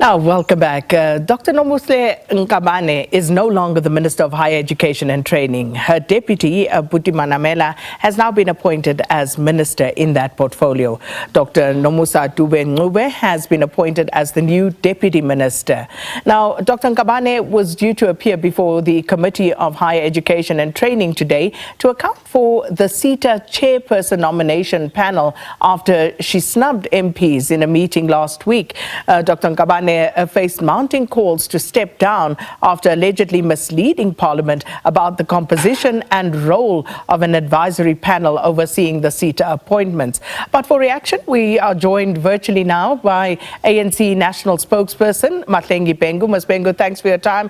Now, welcome back. Dr. Nobuhle Nkabane is no longer the Minister of Higher Education and Training. Her deputy, Buti Manamela, has now been appointed as Minister in that portfolio. Dr. Nomusa Dube-Ncube has been appointed as the new Deputy Minister. Now, Dr. Nkabane was due to appear before the Committee of Higher Education and Training today to account for the SETA chairperson nomination panel after she snubbed MPs in a meeting last week. Dr. Nkabane faced mounting calls to step down after allegedly misleading Parliament about the composition and role of an advisory panel overseeing the SETA appointments. But for reaction, we are joined virtually now by ANC National Spokesperson Mahlengi Bhengu. Ms. Bhengu, thanks for your time.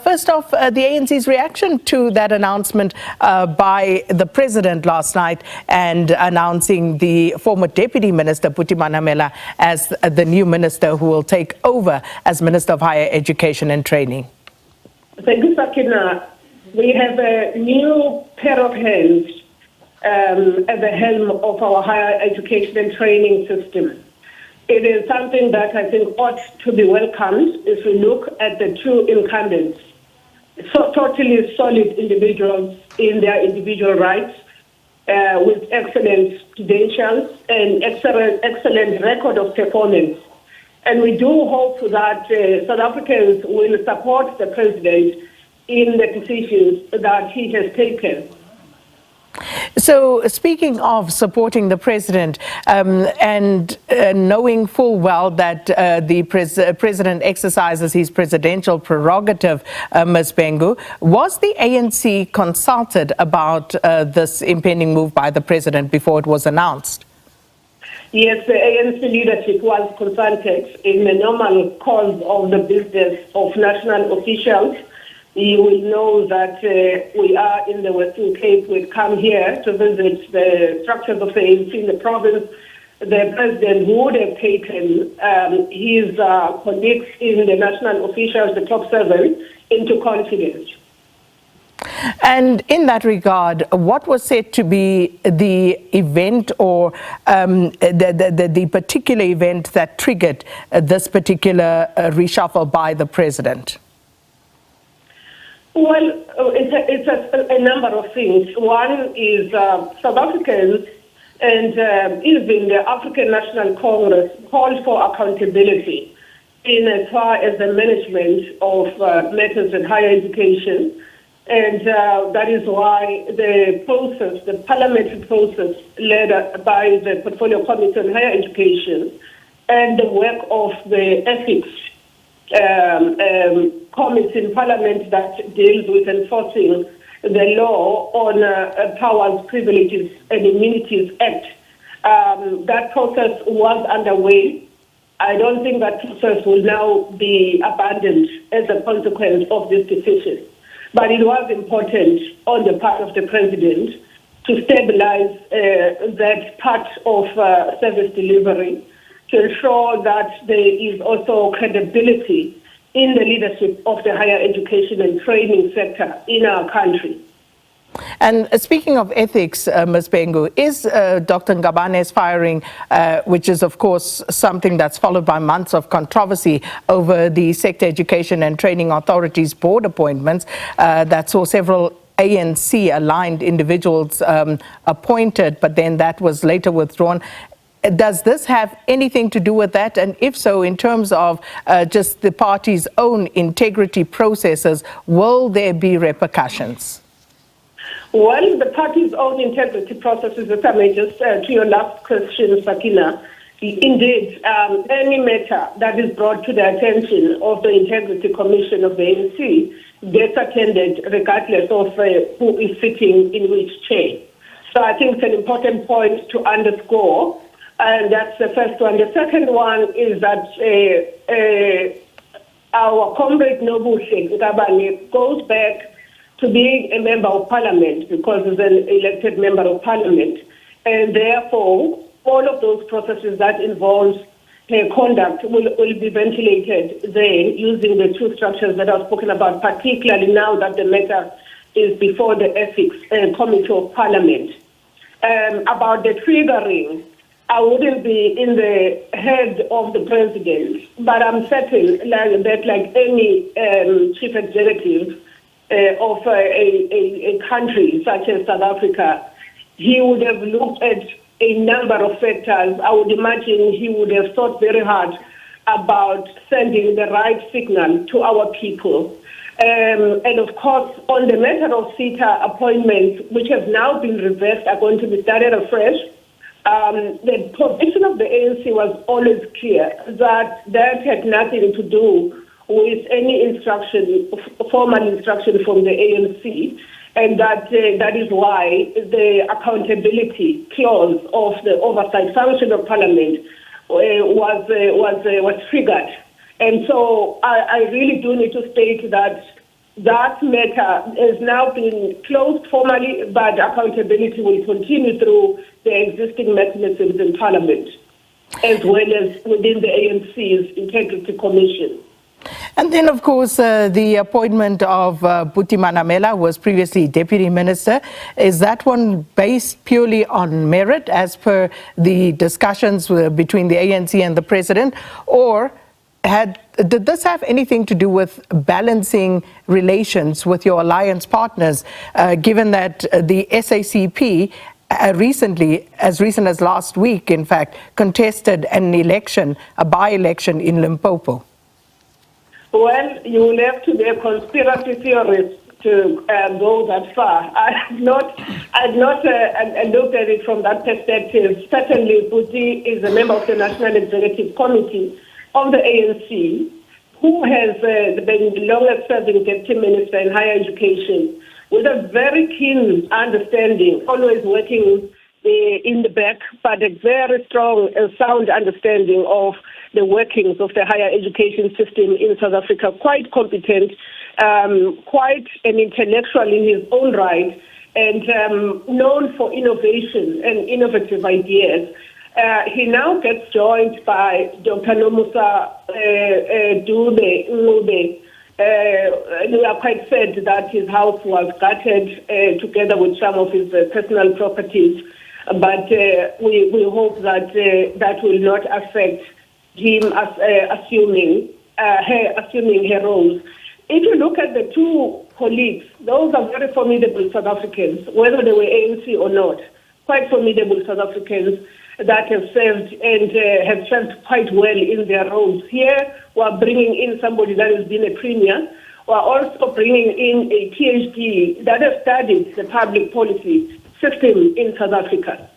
First off, the ANC's reaction to that announcement by the President last night and announcing the former Deputy Minister Buti Manamela as the new minister who will take over as Minister of Higher Education and Training. Thank you, Sakina. We have a new pair of hands at the helm of our higher education and training system. It is something that I think ought to be welcomed if we look at the two incumbents. So totally solid individuals in their individual rights, with excellent credentials and excellent record of performance. And we do hope that South Africans will support the President in the decisions that he has taken. So, speaking of supporting the President and knowing full well that the President exercises his presidential prerogative, Ms. Bhengu, was the ANC consulted about this impending move by the President before it was announced? Yes, the ANC leadership was consulted in the normal course of the business of national officials. You will know that we are in the Western Cape. We've come here to visit the structures of the ANC in the province. The President would have taken his colleagues in the national officials, the top 7, into confidence. And in that regard, what was said to be the event or the particular event that triggered this particular reshuffle by the President? Well, it's a number of things. One is South Africans and even the African National Congress called for accountability in as far as the management of matters in higher education. And that is why the process, the parliamentary process led by the Portfolio Committee on Higher Education and the work of the Ethics Committee in Parliament that deals with enforcing the law on Powers, Privileges and Immunities Act. That process was underway. I don't think that process will now be abandoned as a consequence of this decision. But it was important on the part of the President to stabilize that part of service delivery, to ensure that there is also credibility in the leadership of the higher education and training sector in our country. And speaking of ethics, Ms. Bhengu, is Dr. Nkabane's firing, which is, of course, something that's followed by months of controversy over the Sector Education and Training Authority's board appointments that saw several ANC-aligned individuals appointed, but then that was later withdrawn. Does this have anything to do with that? And if so, in terms of just the party's own integrity processes, will there be repercussions? Well, the party's own integrity processes, if I may just to your last question, Sakina, indeed, any matter that is brought to the attention of the Integrity Commission of the ANC gets attended regardless of who is sitting in which chair. So I think it's an important point to underscore, and that's the first one. The second one is that our comrade Nobuhle Nkabane goes back to being a member of parliament because he's an elected member of parliament. And therefore, all of those processes that involve conduct will be ventilated there using the two structures that I've spoken about, particularly now that the matter is before the Ethics Committee of Parliament. About the triggering, I wouldn't be in the head of the president, but I'm certain that like any chief executive of a country such as South Africa, he would have looked at a number of factors. I would imagine he would have thought very hard about sending the right signal to our people. And of course, on the matter of SETA appointments, which have now been reversed, are going to be started afresh. The position of the ANC was always clear that had nothing to do with any instruction, formal instruction from the ANC, and that is why the accountability clause of the oversight function of Parliament was triggered. And so I really do need to state that matter has now been closed formally, but accountability will continue through the existing mechanisms in Parliament, as well as within the ANC's Integrity Commission. And then, of course, the appointment of Buti Manamela, who was previously Deputy Minister. Is that one based purely on merit, as per the discussions between the ANC and the President? Or did this have anything to do with balancing relations with your alliance partners, given that the SACP recently, as recent as last week, in fact, contested an election, a by-election in Limpopo? Well, you will have to be a conspiracy theorist to go that far. I've not looked at it from that perspective. Certainly, Buti is a member of the National Executive Committee of the ANC, who has been the longest-serving Deputy Minister in Higher Education, with a very keen understanding, always working in the back, but a very strong and sound understanding of the workings of the higher education system in South Africa. Quite competent, quite an intellectual in his own right, and known for innovation and innovative ideas. He now gets joined by Dr. Nomusa Dube-Ncube. We are quite sad that his house was gutted together with some of his personal properties, but we hope that that will not affect him assuming her roles. If you look at the two colleagues, those are very formidable South Africans, whether they were ANC or not, quite formidable South Africans that have served and have served quite well in their roles. Here, we're bringing in somebody that has been a premier. We're also bringing in a PhD that has studied the public policy system in South Africa.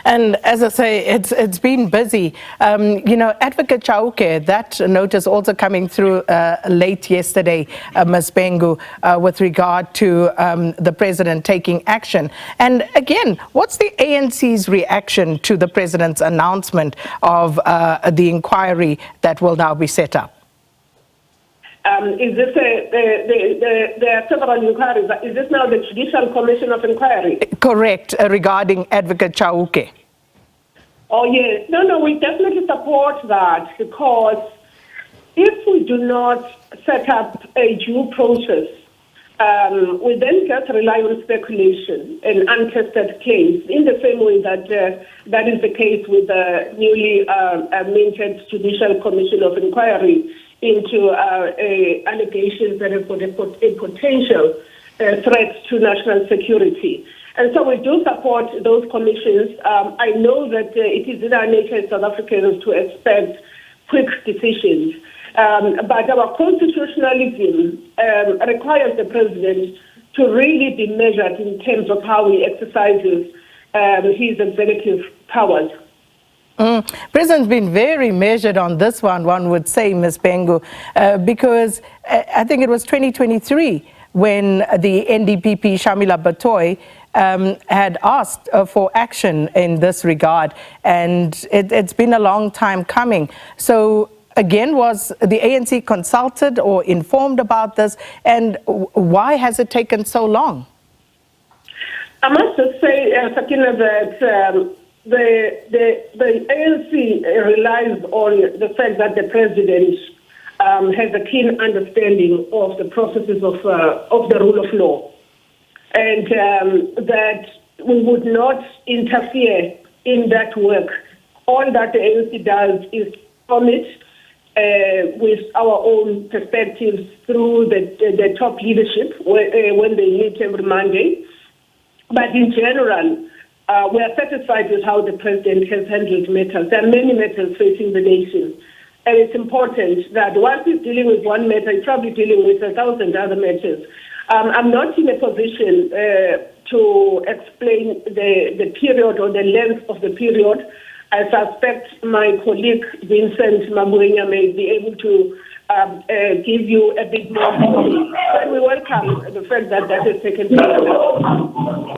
And as I say, it's been busy. Advocate Chauke, that notice also coming through late yesterday, Ms. Bhengu, with regard to the president taking action. And again, what's the ANC's reaction to the president's announcement of the inquiry that will now be set up? Is this there are several inquiries? Is this now the Judicial Commission of Inquiry? Correct, regarding Advocate Chauke. Oh, yes. No, we definitely support that, because if we do not set up a due process, we then just rely on speculation and untested claims, in the same way that that is the case with the newly minted Judicial Commission of Inquiry into allegations that have got a potential threat to national security. And so we do support those commissions. I know that it is in our nature as South Africans to expect quick decisions. But our constitutionalism requires the president to really be measured in terms of how he exercises his executive powers. President's been very measured on this one would say, Ms. Bhengu, because I think it was 2023 when the NDPP Shamila Batoy had asked for action in this regard, and it's been a long time coming. So again, was the ANC consulted or informed about this, and why has it taken so long? I must just say, Sakina, that the ANC relies on the fact that the president has a keen understanding of the processes of the rule of law, and that we would not interfere in that work. All that the ANC does is commit with our own perspectives through the top leadership when they meet every Monday. But in general, we are satisfied with how the president has handled matters. There are many matters facing the nation. And it's important that once he's dealing with one matter, he's probably dealing with 1,000 other matters. I'm not in a position to explain the period or the length of the period. I suspect my colleague Vincent Mabuenya may be able to give you a bit more detail. But we welcome the fact that that has taken place.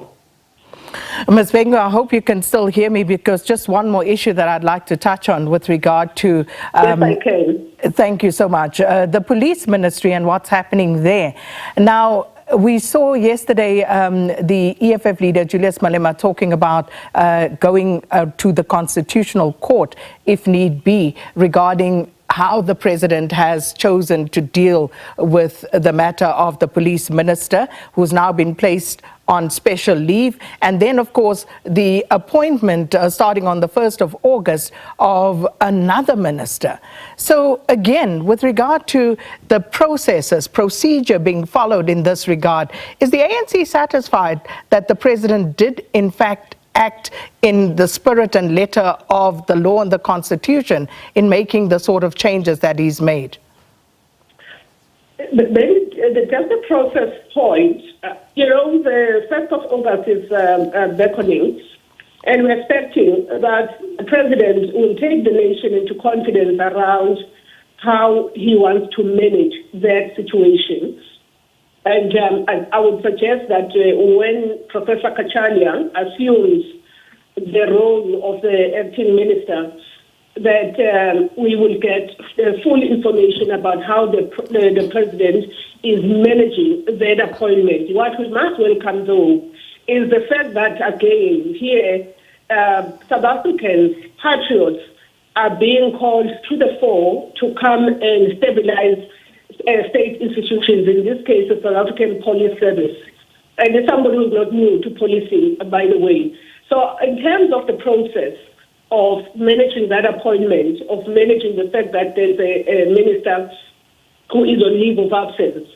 Ms. Bhengu, I hope you can still hear me, because just one more issue that I'd like to touch on with regard to... yes, I can. Thank you so much. The police ministry and what's happening there. Now, we saw yesterday the EFF leader, Julius Malema, talking about going to the Constitutional Court, if need be, regarding how the president has chosen to deal with the matter of the police minister, who's now been placed on special leave, and then, of course, the appointment starting on the 1st of August of another minister. So, again, with regard to the procedure being followed in this regard, is the ANC satisfied that the president did, in fact, act in the spirit and letter of the law and the Constitution in making the sort of changes that he's made? Just the process point, the 1st of August is beckoning, and we're expecting that the president will take the nation into confidence around how he wants to manage that situation. And I would suggest that when Professor Kachanya assumes the role of the acting minister, that we will get full information about how the president is managing that appointment. What we must welcome, though, is the fact that, again, here, South Africans, patriots, are being called to the fore to come and stabilize state institutions, in this case, the South African Police Service. And it's somebody who's not new to policing, by the way. So in terms of the process of managing that appointment, of managing the fact that there's a minister who is on leave of absence,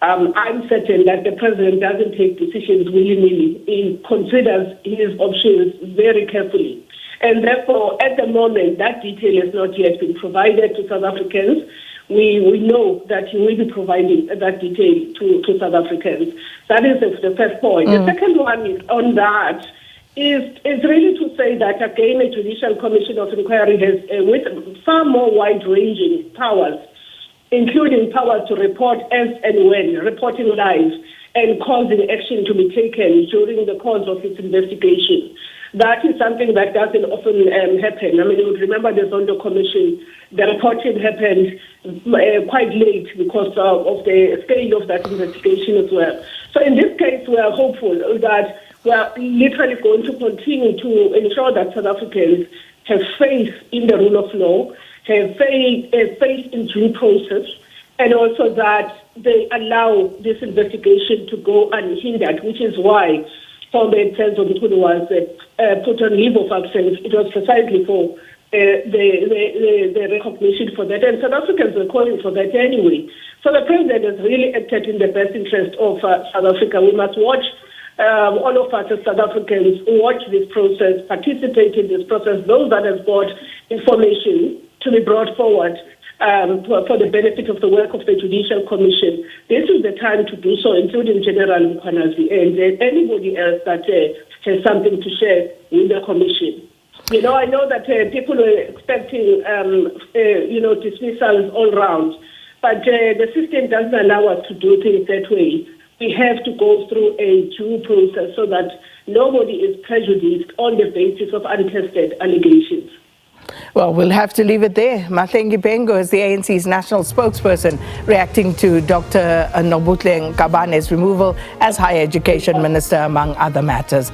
I'm certain that the president doesn't take decisions willy-nilly. He considers his options very carefully. And therefore, at the moment, that detail has not yet been provided to South Africans. We know that he will be providing that detail to South Africans. That is the first point. The second one is on that is really to say that, again, a judicial commission of inquiry has with far more wide-ranging powers, including powers to report as and when, reporting live, and causing action to be taken during the course of its investigation. That is something that doesn't often happen. I mean, you would remember the Zondo Commission, the reporting happened quite late because of the scale of that investigation as well. So in this case, we are hopeful that we are literally going to continue to ensure that South Africans have faith in the rule of law, have faith in due process, and also that they allow this investigation to go unhindered, which is why Comrade Senzo Mkhulu was put on leave of absence. It was precisely for the recognition for that. And South Africans were calling for that anyway. So the president has really acted in the best interest of South Africa. We must watch, all of us as South Africans, watch this process, participate in this process. Those that have got information to be brought forward for the benefit of the work of the Judicial Commission. This is the time to do so, including General Mkhwanazi and anybody else that has something to share with the Commission. I know that people were expecting, dismissals all round, but the system doesn't allow us to do things that way. We have to go through a due process so that nobody is prejudiced on the basis of untested allegations. Well, we'll have to leave it there. Mahlengi Bhengu is the ANC's national spokesperson, reacting to Dr. Nobuhle Nkabane's removal as Higher Education Minister, among other matters.